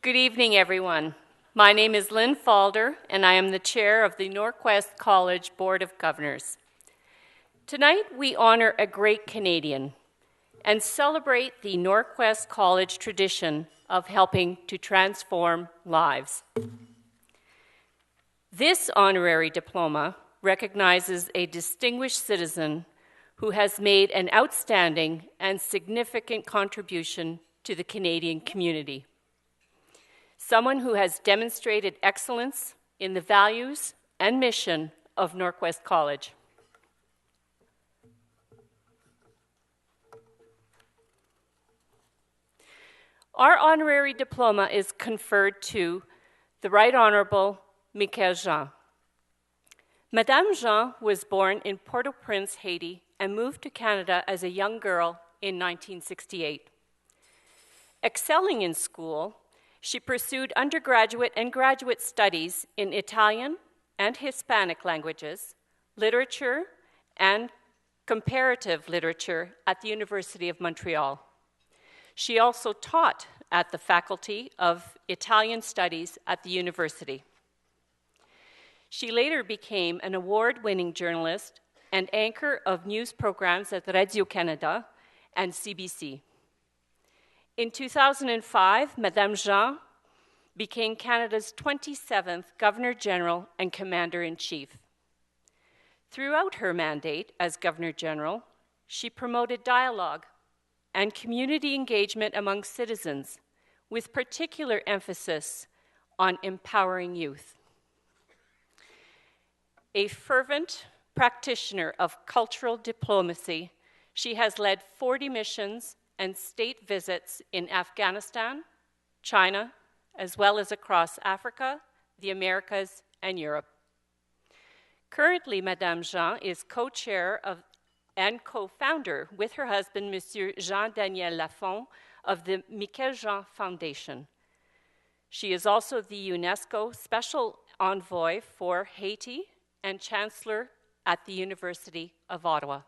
Good evening, everyone. My name is Lynn Falder, and I am the chair of the Northwest College Board of Governors. Tonight, we honor a great Canadian and celebrate the Northwest College tradition of helping to transform lives. This honorary diploma recognizes a distinguished citizen who has made an outstanding and significant contribution to the Canadian community. Someone who has demonstrated excellence in the values and mission of Northwest College. Our honorary diploma is conferred to the Right Honorable Michaëlle Jean. Madame Jean was born in Port-au-Prince, Haiti, and moved to Canada as a young girl in 1968. Excelling in school, she pursued undergraduate and graduate studies in Italian and Hispanic languages, literature, and comparative literature at the University of Montreal. She also taught at the Faculty of Italian Studies at the university. She later became an award-winning journalist and anchor of news programs at Radio-Canada and CBC. In 2005, Madame Jean became Canada's 27th Governor-General and Commander-in-Chief. Throughout her mandate as Governor-General, she promoted dialogue and community engagement among citizens, with particular emphasis on empowering youth. A fervent practitioner of cultural diplomacy, she has led 40 missions and state visits in Afghanistan, China, as well as across Africa, the Americas, and Europe. Currently, Madame Jean is co-chair of and co-founder with her husband, Monsieur Jean-Daniel Lafont, of the Michaëlle Jean Foundation. She is also the UNESCO Special Envoy for Haiti and Chancellor at the University of Ottawa.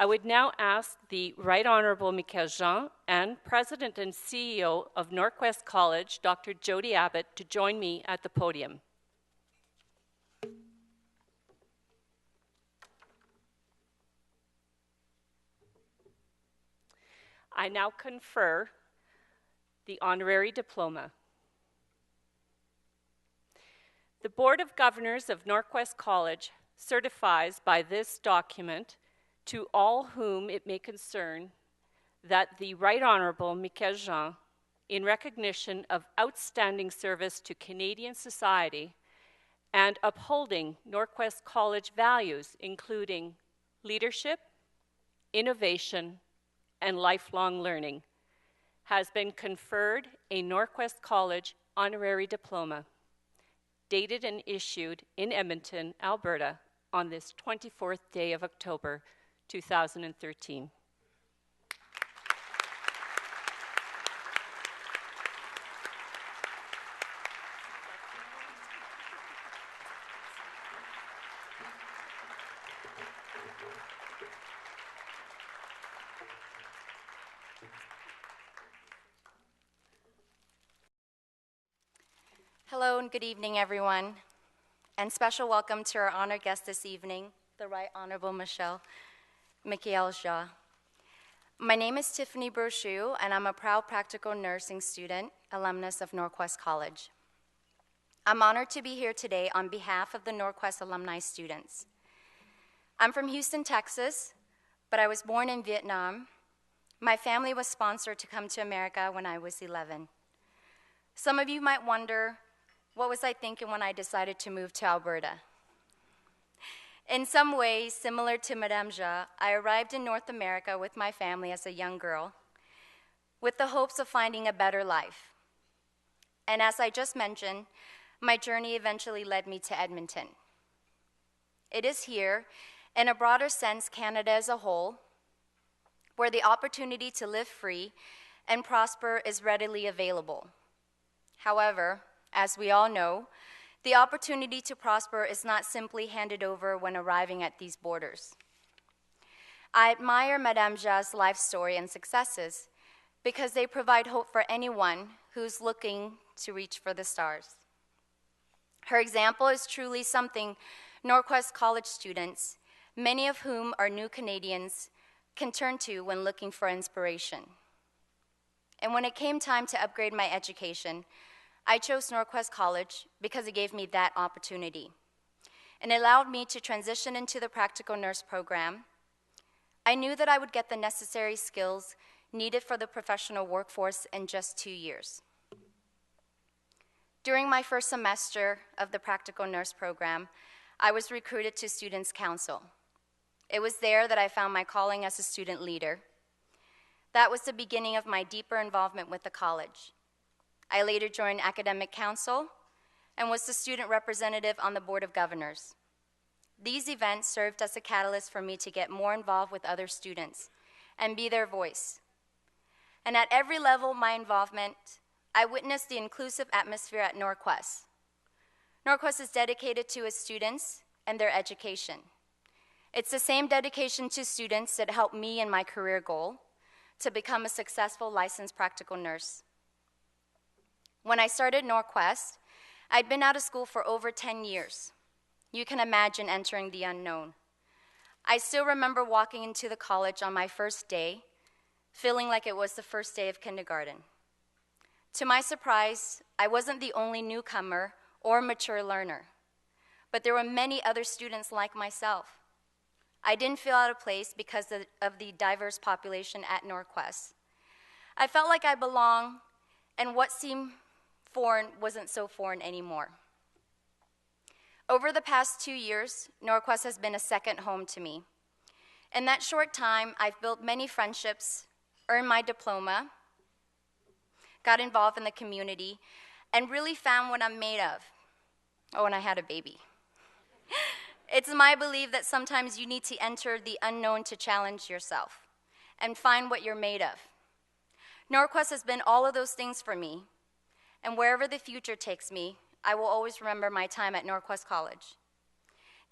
I would now ask the Right Honorable Michaëlle Jean and President and CEO of Northwest College, Dr. Jody Abbott, to join me at the podium. I now confer the honorary diploma. The Board of Governors of Northwest College certifies by this document to all whom it may concern that the Right Honorable Michaëlle Jean, in recognition of outstanding service to Canadian society and upholding Northwest College values, including leadership, innovation, and lifelong learning, has been conferred a Northwest College honorary diploma, dated and issued in Edmonton, Alberta, on this 24th day of October, 2013. Hello and good evening, everyone. And special welcome to our honored guest this evening, the Right Honorable Michaëlle Jean. My name is Tiffany Brochu, and I'm a proud practical nursing student, alumnus of Northwest College. I'm honored to be here today on behalf of the Northwest alumni students. I'm from Houston, Texas, but I was born in Vietnam. My family was sponsored to come to America when I was 11. Some of you might wonder, what was I thinking when I decided to move to Alberta? In some ways, similar to Madame Jean, I arrived in North America with my family as a young girl, with the hopes of finding a better life. And as I just mentioned, my journey eventually led me to Edmonton. It is here, in a broader sense, Canada as a whole, where the opportunity to live free and prosper is readily available. However, as we all know, the opportunity to prosper is not simply handed over when arriving at these borders. I admire Madame Jean's life story and successes because they provide hope for anyone who's looking to reach for the stars. Her example is truly something Norquest College students, many of whom are new Canadians, can turn to when looking for inspiration. And when it came time to upgrade my education, I chose Norquest College because it gave me that opportunity. And it allowed me to transition into the practical nurse program. I knew that I would get the necessary skills needed for the professional workforce in just 2 years. During my first semester of the practical nurse program, I was recruited to Students' Council. It was there that I found my calling as a student leader. That was the beginning of my deeper involvement with the college. I later joined Academic Council and was the student representative on the Board of Governors. These events served as a catalyst for me to get more involved with other students and be their voice. And at every level of my involvement, I witnessed the inclusive atmosphere at Norquest. Norquest is dedicated to its students and their education. It's the same dedication to students that helped me in my career goal to become a successful licensed practical nurse. When I started Norquest, I'd been out of school for over 10 years. You can imagine entering the unknown. I still remember walking into the college on my first day, feeling like it was the first day of kindergarten. To my surprise, I wasn't the only newcomer or mature learner, but there were many other students like myself. I didn't feel out of place because of the diverse population at Norquest. I felt like I belonged, and what seemed foreign wasn't so foreign anymore. Over the past 2 years, Norquest has been a second home to me. In that short time, I've built many friendships, earned my diploma, got involved in the community, and really found what I'm made of. Oh, and I had a baby. It's my belief that sometimes you need to enter the unknown to challenge yourself and find what you're made of. Norquest has been all of those things for me, and wherever the future takes me, I will always remember my time at Norquest College.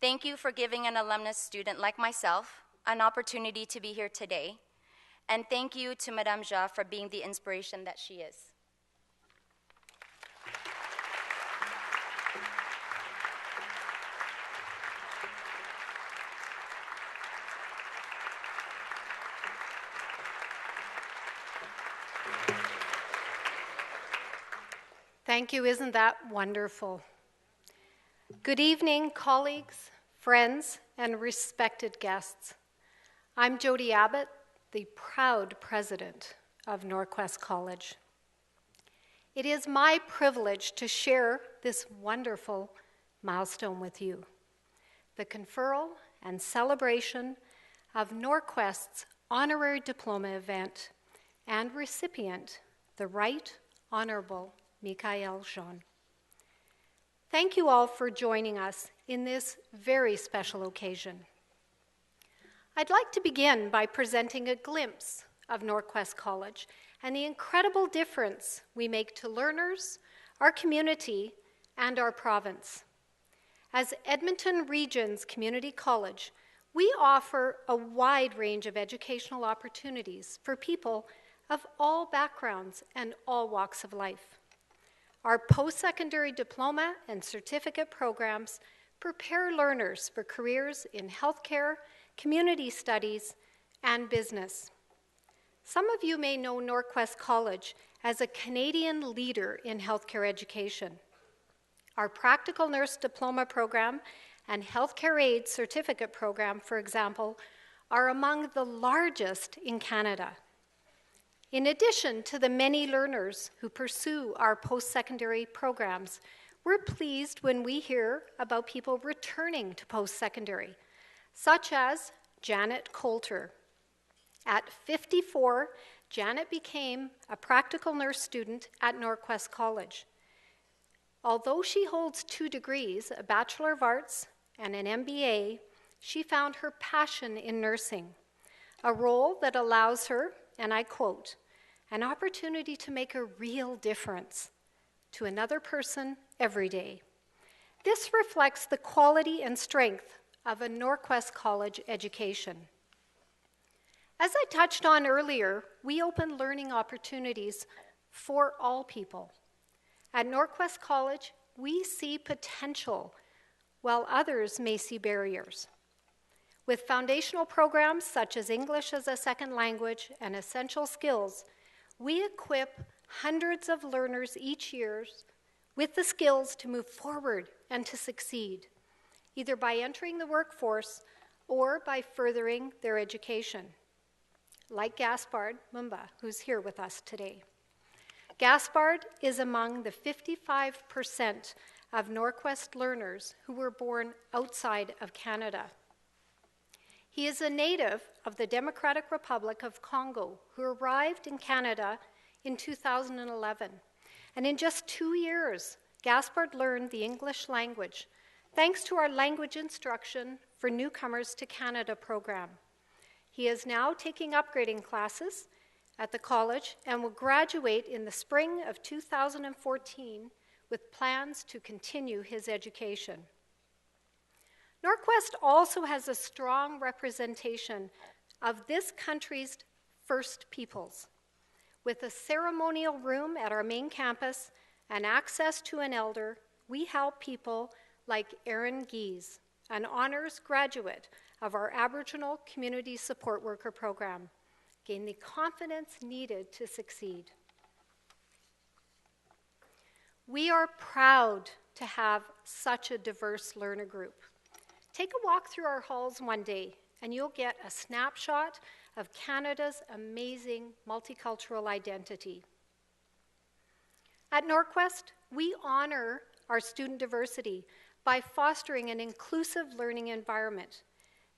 Thank you for giving an alumnus student like myself an opportunity to be here today, and thank you to Madame Ja for being the inspiration that she is. Thank you. Isn't that wonderful? Good evening, colleagues, friends, and respected guests. I'm Jody Abbott, the proud president of Norquest College. It is my privilege to share this wonderful milestone with you, the conferral and celebration of Norquest's Honorary Diploma event and recipient, the Right Honorable Michaëlle Jean. Thank you all for joining us in this very special occasion. I'd like to begin by presenting a glimpse of Norquest College and the incredible difference we make to learners, our community, and our province. As Edmonton Region's Community College, we offer a wide range of educational opportunities for people of all backgrounds and all walks of life. Our post-secondary diploma and certificate programs prepare learners for careers in healthcare, community studies, and business. Some of you may know Norquest College as a Canadian leader in healthcare education. Our practical nurse diploma program and healthcare aid certificate program, for example, are among the largest in Canada. In addition to the many learners who pursue our post-secondary programs, we're pleased when we hear about people returning to post-secondary, such as Janet Coulter. At 54, Janet became a practical nurse student at Norquest College. Although she holds 2 degrees, a Bachelor of Arts and an MBA, she found her passion in nursing, a role that allows her, and I quote, "an opportunity to make a real difference to another person every day." This reflects the quality and strength of a Norquest College education. As I touched on earlier, we open learning opportunities for all people. At Norquest College, we see potential, while others may see barriers. With foundational programs such as English as a second language and essential skills, we equip hundreds of learners each year with the skills to move forward and to succeed, either by entering the workforce or by furthering their education. Like Gaspard Mumba, who's here with us today. Gaspard is among the 55% of Norquest learners who were born outside of Canada. He is a native of the Democratic Republic of Congo who arrived in Canada in 2011. And in just 2 years, Gaspard learned the English language thanks to our Language Instruction for Newcomers to Canada program. He is now taking upgrading classes at the college and will graduate in the spring of 2014 with plans to continue his education. Norquest also has a strong representation of this country's First Peoples. With a ceremonial room at our main campus and access to an elder, we help people like Erin Gies, an honors graduate of our Aboriginal Community Support Worker program, gain the confidence needed to succeed. We are proud to have such a diverse learner group. Take a walk through our halls one day and you'll get a snapshot of Canada's amazing multicultural identity. At Norquest, we honor our student diversity by fostering an inclusive learning environment.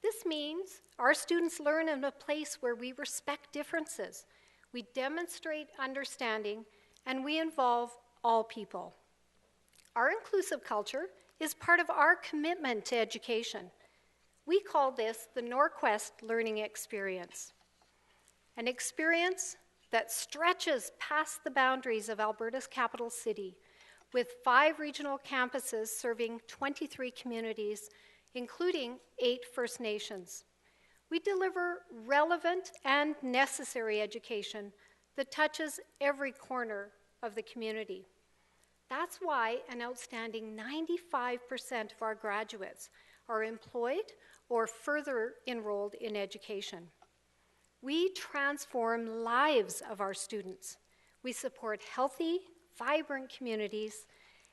This means our students learn in a place where we respect differences, we demonstrate understanding, and we involve all people. Our inclusive culture is part of our commitment to education. We call this the Norquest Learning Experience, an experience that stretches past the boundaries of Alberta's capital city, with 5 regional campuses serving 23 communities, including 8 First Nations. We deliver relevant and necessary education that touches every corner of the community. That's why an outstanding 95% of our graduates are employed or further enrolled in education. We transform lives of our students. We support healthy, vibrant communities,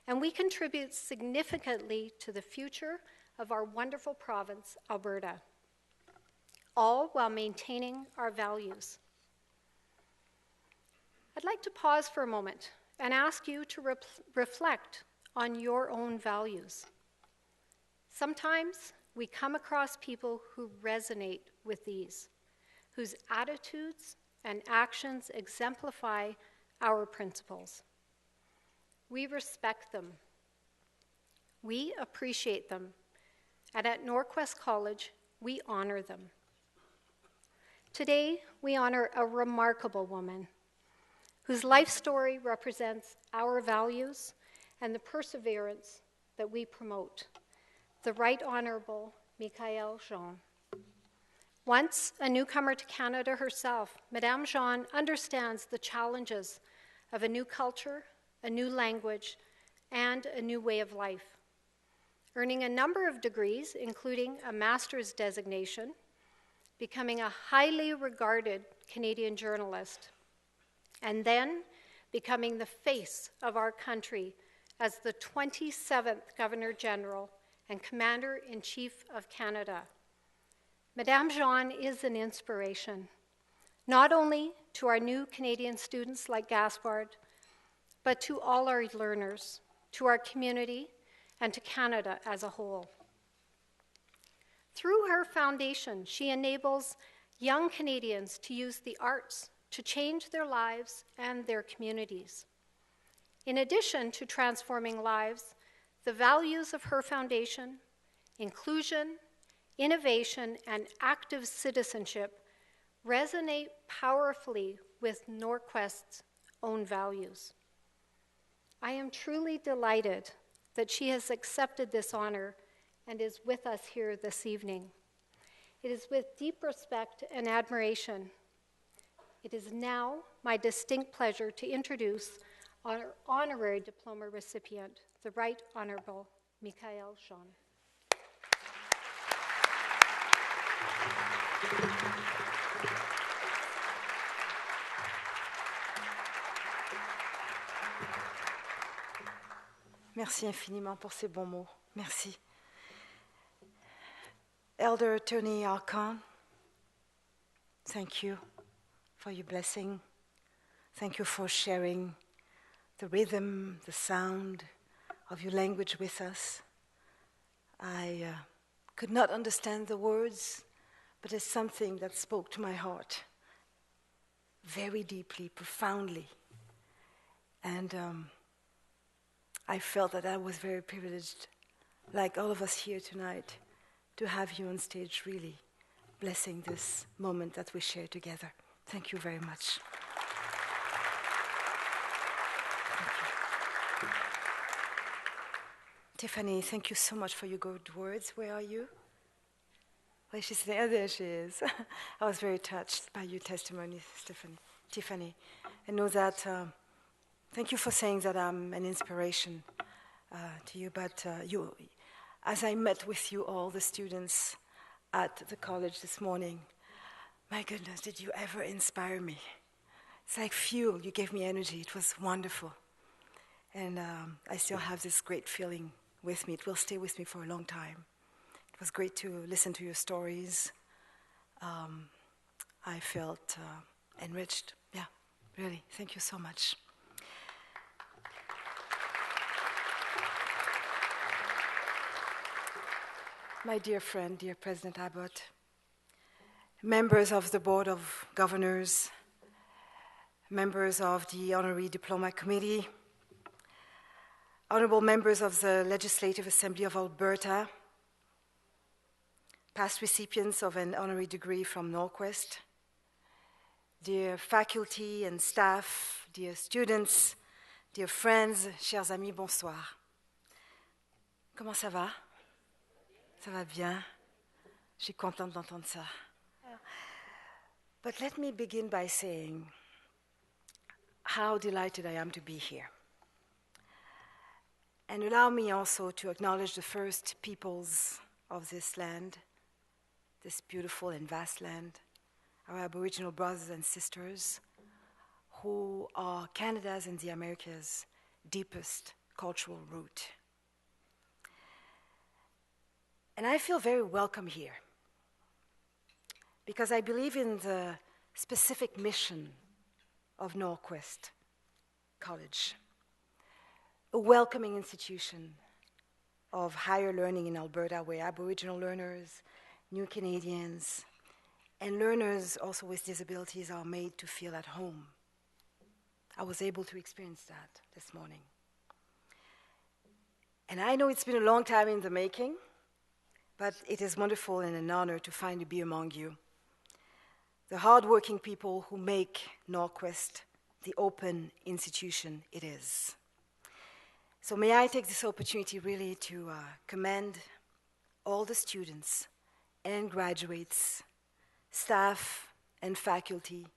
and we contribute significantly to the future of our wonderful province, Alberta, all while maintaining our values. I'd like to pause for a moment and ask you to reflect on your own values. Sometimes we come across people who resonate with these, whose attitudes and actions exemplify our principles. We respect them. We appreciate them. And at Norquest College, we honor them. Today, we honor a remarkable woman whose life story represents our values and the perseverance that we promote, the Right Honourable Michaëlle Jean. Once a newcomer to Canada herself, Madame Jean understands the challenges of a new culture, a new language, and a new way of life. Earning a number of degrees, including a master's designation, becoming a highly regarded Canadian journalist, and then becoming the face of our country as the 27th Governor General and Commander-in-Chief of Canada. Madame Jean is an inspiration, not only to our new Canadian students like Gaspard, but to all our learners, to our community, and to Canada as a whole. Through her foundation, she enables young Canadians to use the arts to change their lives and their communities. In addition to transforming lives, the values of her foundation, inclusion, innovation, and active citizenship, resonate powerfully with Norquest's own values. I am truly delighted that she has accepted this honor and is with us here this evening. It is with deep respect and admiration. It is now my distinct pleasure to introduce our honorary diploma recipient, the Right Honorable Michaëlle Jean. Merci infiniment pour ces bons mots. Merci. Elder Tony Archon, thank you for your blessing. Thank you for sharing the rhythm, the sound of your language with us. I could not understand the words, but it's something that spoke to my heart very deeply, profoundly. And I felt that I was very privileged, like all of us here tonight, to have you on stage really blessing this moment that we share together. Thank you very much. Thank you. Tiffany, thank you so much for your good words. Where are you? Where she's there? There she is. I was very touched by your testimony, Tiffany. I know that, thank you for saying that I'm an inspiration to you, but as I met with you all, the students at the college this morning, my goodness, did you ever inspire me? It's like fuel. You gave me energy. It was wonderful. And I still have this great feeling with me. It will stay with me for a long time. It was great to listen to your stories. I felt enriched. Yeah, really. Thank you so much. My dear friend, dear President Abbott, members of the Board of Governors, members of the Honorary Diploma Committee, honorable members of the Legislative Assembly of Alberta, past recipients of an honorary degree from Norquest, dear faculty and staff, dear students, dear friends, chers amis, bonsoir. Comment ça va? Ça va bien? Je suis contente d'entendre ça. But let me begin by saying how delighted I am to be here. And allow me also to acknowledge the first peoples of this land, this beautiful and vast land, our Aboriginal brothers and sisters, who are Canada's and the Americas' deepest cultural root. And I feel very welcome here because I believe in the specific mission of Norquest College, a welcoming institution of higher learning in Alberta where Aboriginal learners, New Canadians, and learners also with disabilities are made to feel at home. I was able to experience that this morning. And I know it's been a long time in the making, but it is wonderful and an honor to finally be among you, the hardworking people who make Norquest the open institution it is. So may I take this opportunity really to commend all the students and graduates, staff and faculty,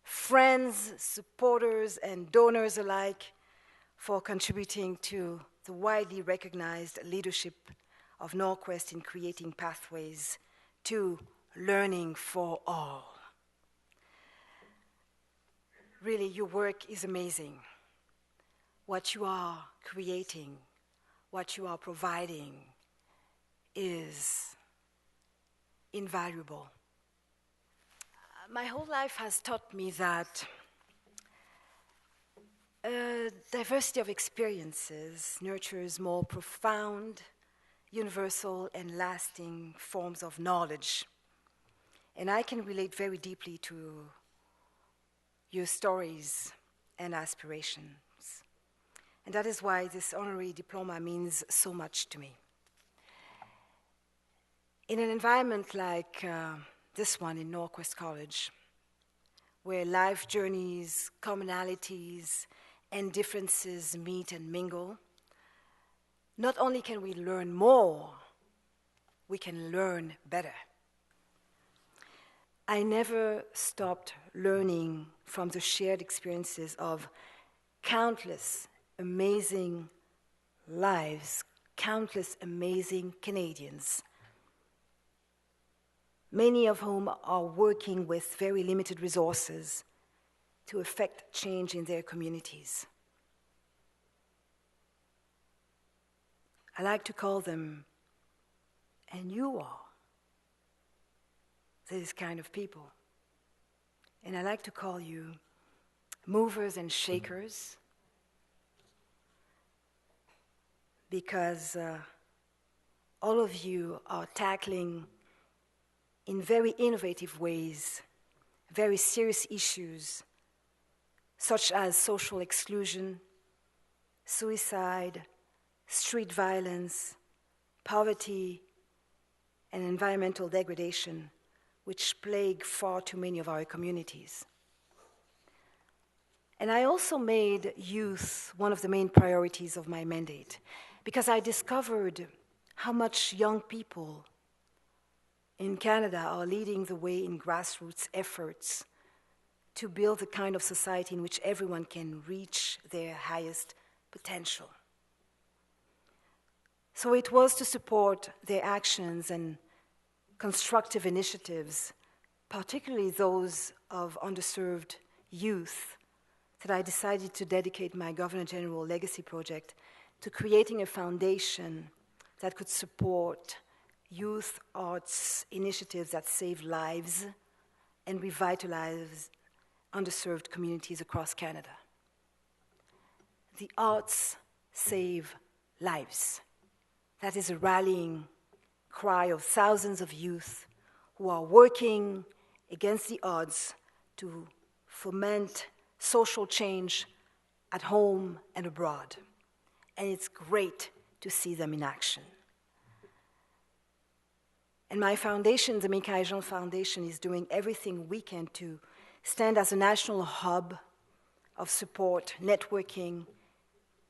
friends, supporters, and donors alike for contributing to the widely recognized leadership of Norquest in creating pathways to learning for all. Really, your work is amazing. What you are creating, what you are providing is invaluable. My whole life has taught me that a diversity of experiences nurtures more profound, universal, and lasting forms of knowledge. And I can relate very deeply to your stories and aspirations. And that is why this honorary diploma means so much to me. In an environment like this one in Norquest College, where life journeys, commonalities, and differences meet and mingle, not only can we learn more, we can learn better. I never stopped learning from the shared experiences of countless amazing lives, countless amazing Canadians, many of whom are working with very limited resources to effect change in their communities. I like to call them, and you are, this kind of people. And I like to call you movers and shakers, because all of you are tackling in very innovative ways very serious issues such as social exclusion, suicide, street violence, poverty, and environmental degradation, which plague far too many of our communities. And I also made youth one of the main priorities of my mandate, because I discovered how much young people in Canada are leading the way in grassroots efforts to build the kind of society in which everyone can reach their highest potential. So it was to support their actions and constructive initiatives, particularly those of underserved youth, that I decided to dedicate my Governor General Legacy Project to creating a foundation that could support youth arts initiatives that save lives and revitalize underserved communities across Canada. The arts save lives. That is a rallying cry of thousands of youth who are working against the odds to foment social change at home and abroad. And it's great to see them in action. And my foundation, the Michaëlle Jean Foundation, is doing everything we can to stand as a national hub of support, networking,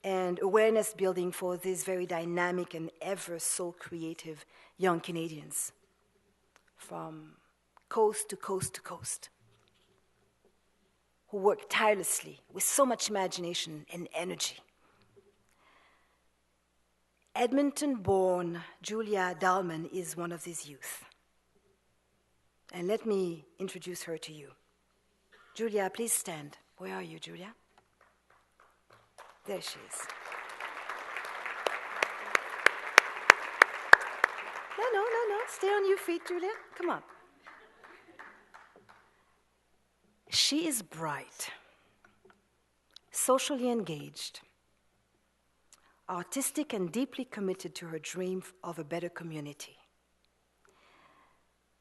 and awareness building for these very dynamic and ever so creative young Canadians from coast to coast to coast, who work tirelessly with so much imagination and energy. Edmonton-born Julia Dahlman is one of these youth. And let me introduce her to you. Julia, please stand. Where are you, Julia? There she is. No. Stay on your feet, Julia. Come on. She is bright, socially engaged, artistic, and deeply committed to her dream of a better community.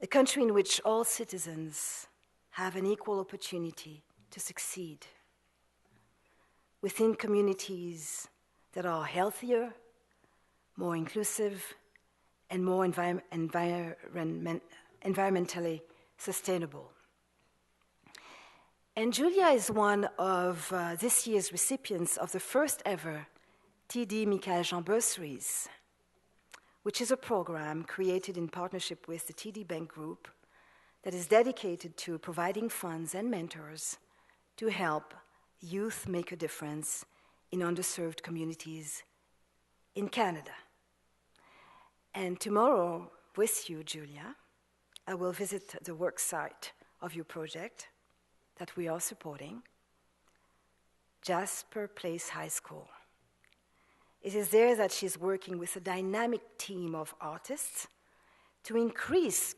A country in which all citizens have an equal opportunity to succeed, within communities that are healthier, more inclusive, and more environmentally sustainable. And Julia is one of this year's recipients of the first ever TD Michaëlle Jean Bursaries, which is a program created in partnership with the TD Bank Group that is dedicated to providing funds and mentors to help youth make a difference in underserved communities in Canada. And tomorrow, with you, Julia, I will visit the work site of your project that we are supporting, Jasper Place High School. It is there that she's working with a dynamic team of artists to increase,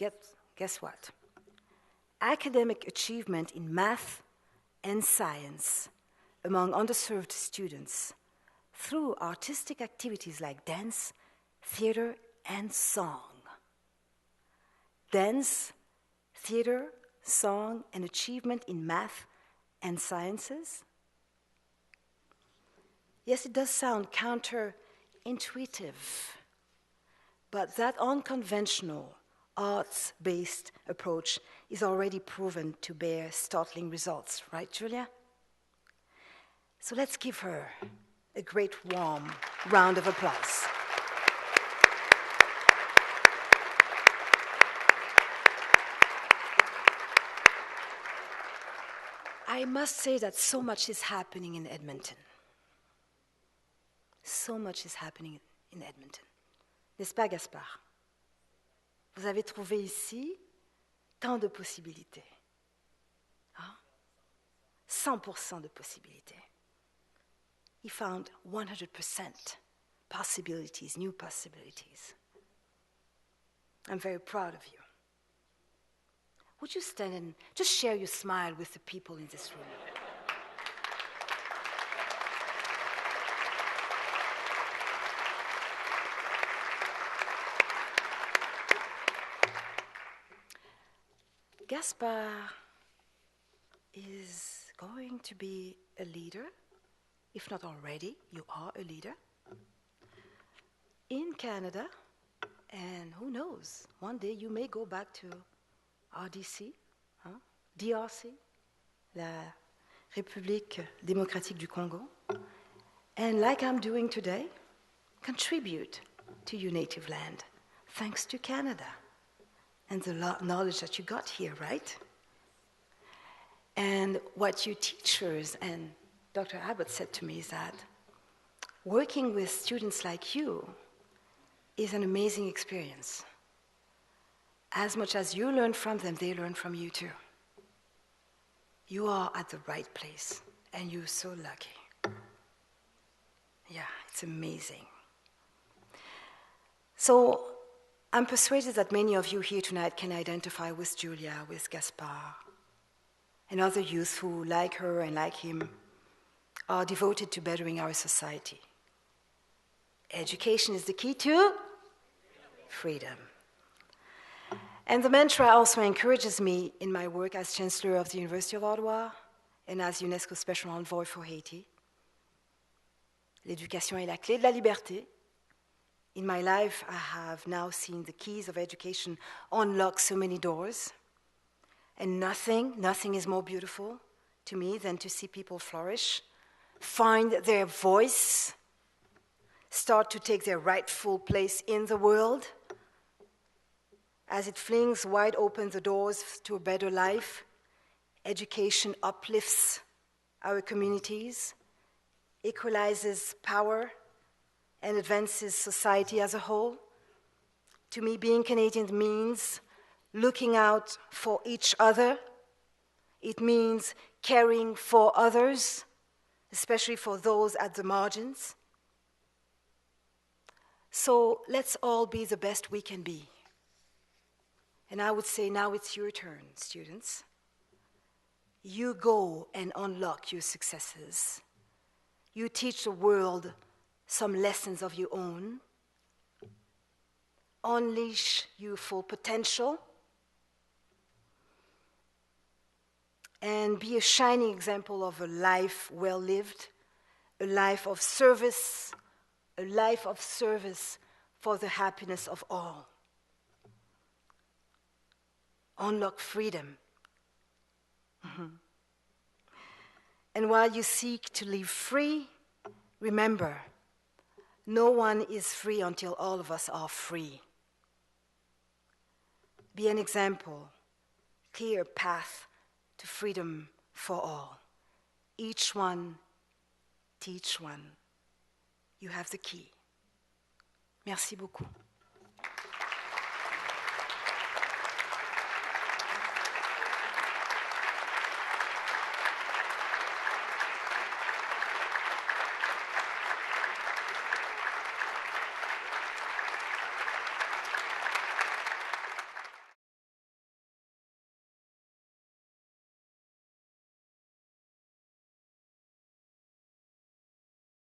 guess what? Academic achievement in math and science among underserved students through artistic activities like dance, theater, and song. Dance, theater, song, and achievement in math and sciences? Yes, it does sound counterintuitive, but that unconventional, arts-based approach is already proven to bear startling results, right, Julia? So let's give her a great warm round of applause. I must say that so much is happening in Edmonton. So much is happening in Edmonton. N'est-ce pas, Gaspard? Vous avez trouvé ici tant de possibilités. Hein? 100% de possibilités. He found 100% possibilities, new possibilities. I'm very proud of you. Would you stand and just share your smile with the people in this room? Gaspard is going to be a leader, if not already, you are a leader, in Canada, and who knows, one day you may go back to RDC, hein, DRC, la République démocratique du Congo, and like I'm doing today, contribute to your native land, thanks to Canada. And the knowledge that you got here, right? And what you teachers and Dr. Abbott said to me is that working with students like you is an amazing experience. As much as you learn from them, they learn from you too. You are at the right place, and you're so lucky. Yeah, it's amazing. So, I'm persuaded that many of you here tonight can identify with Julia, with Gaspard, and other youth who, like her and like him, are devoted to bettering our society. Education is the key to freedom. And the mantra also encourages me in my work as Chancellor of the University of Ottawa and as UNESCO Special Envoy for Haiti. L'éducation est la clé de la liberté. In my life, I have now seen the keys of education unlock so many doors. And nothing is more beautiful to me than to see people flourish, find their voice, start to take their rightful place in the world. As it flings wide open the doors to a better life, education uplifts our communities, equalizes power, and advances society as a whole. To me, being Canadian means looking out for each other. It means caring for others, especially for those at the margins. So let's all be the best we can be. And I would say now it's your turn, students. You go and unlock your successes. You teach the world some lessons of your own. Unleash your full potential. And be a shining example of a life well lived, a life of service for the happiness of all. Unlock freedom. And while you seek to live free, remember, no one is free until all of us are free. Be an example, clear path to freedom for all. Each one, teach one. You have the key. Merci beaucoup.